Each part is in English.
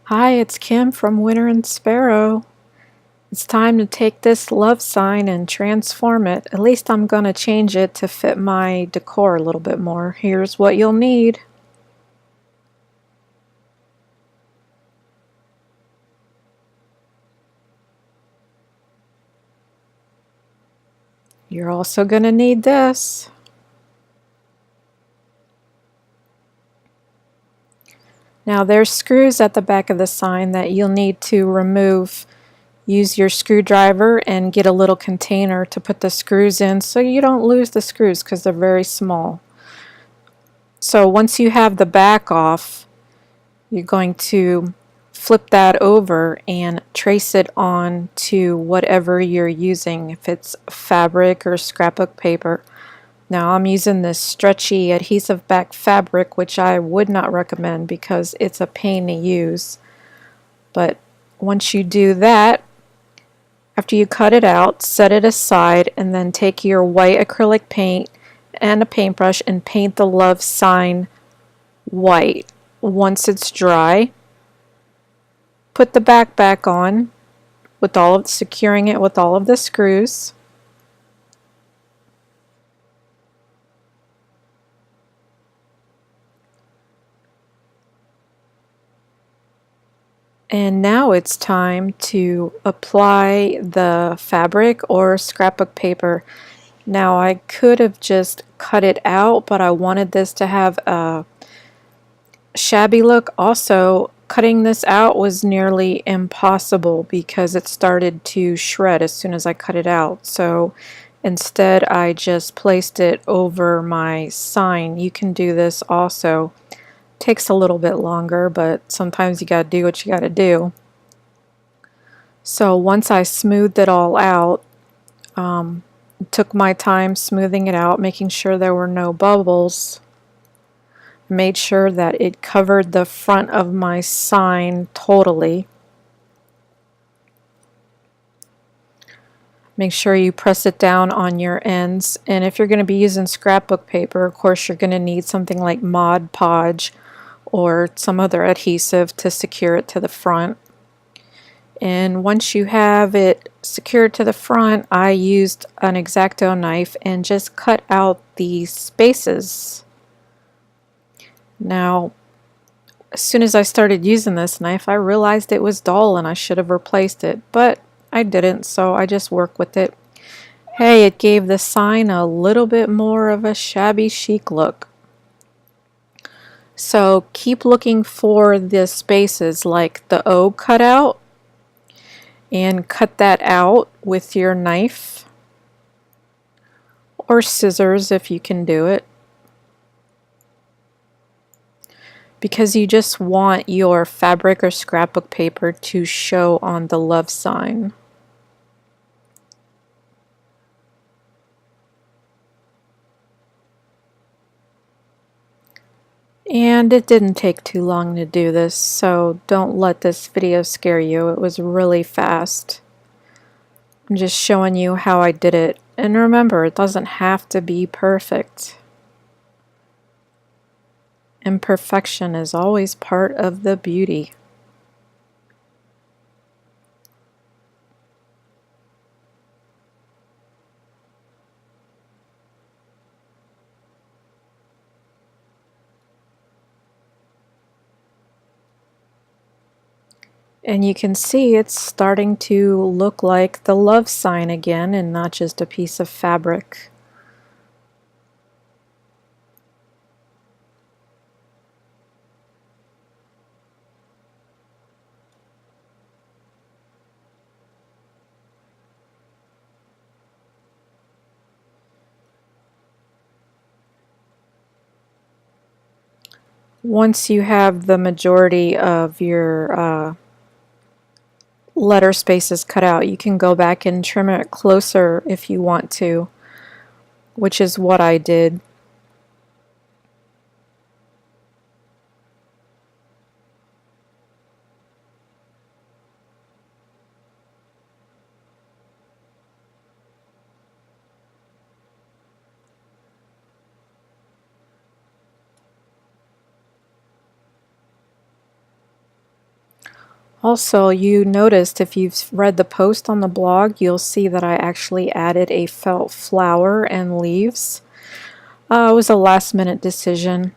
Hi, it's Kim from Winter and Sparrow. It's time to take this love sign and transform it. At least I'm going to change it to fit my decor a little bit more. Here's what you'll need. You're also going to need this. Now there's screws at the back of the sign that you'll need to remove. Use your screwdriver and get a little container to put the screws in so you don't lose the screws because they're very small. So once you have the back off, you're going to flip that over and trace it on to whatever you're using, if it's fabric or scrapbook paper. Now I'm using this stretchy adhesive back fabric, which I would not recommend because it's a pain to use. But once you do that, after you cut it out, set it aside and then take your white acrylic paint and a paintbrush and paint the love sign white. Once it's dry, put the back on with securing it with all of the screws. And now it's time to apply the fabric or scrapbook paper. Now I could have just cut it out, but I wanted this to have a shabby look. Also, cutting this out was nearly impossible because it started to shred as soon as I cut it out. So instead I just placed it over my sign. You can do this also. Takes a little bit longer, but sometimes you gotta do what you gotta do. So once I smoothed it all out, took my time smoothing it out, making sure there were no bubbles. Made sure that it covered the front of my sign totally. Make sure you press it down on your ends, and if you're going to be using scrapbook paper, of course you're going to need something like Mod Podge or some other adhesive to secure it to the front. And once you have it secured to the front, I used an X-Acto knife and just cut out the spaces. Now, as soon as I started using this knife, I realized it was dull and I should have replaced it, but I didn't, so I just work with it. Hey, it gave the sign a little bit more of a shabby chic look. So keep looking for the spaces like the O cutout and cut that out with your knife or scissors if you can do it, because you just want your fabric or scrapbook paper to show on the love sign. And it didn't take too long to do this, so don't let this video scare you. It was really fast. I'm just showing you how I did it. And remember, it doesn't have to be perfect. Imperfection is always part of the beauty. And you can see it's starting to look like the love sign again and not just a piece of fabric. Once you have the majority of your letter spaces cut out, you can go back and trim it closer if you want to, which is what I did. Also, you noticed if you've read the post on the blog, you'll see that I actually added a felt flower and leaves. It was a last minute decision.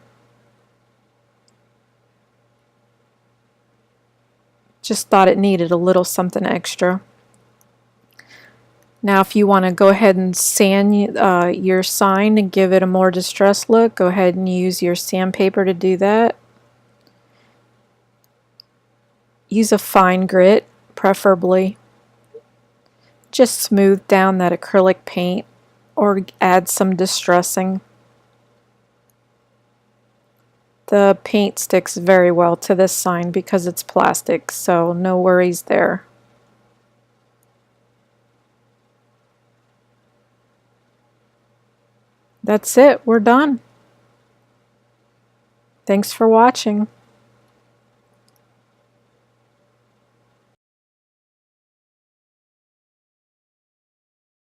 Just thought it needed a little something extra. Now if you want to go ahead and sand your sign and give it a more distressed look, go ahead and use your sandpaper to do that. Use a fine grit, preferably. Just smooth down that acrylic paint or add some distressing. The paint sticks very well to this sign because it's plastic, so no worries there. That's it, we're done. Thanks for watching.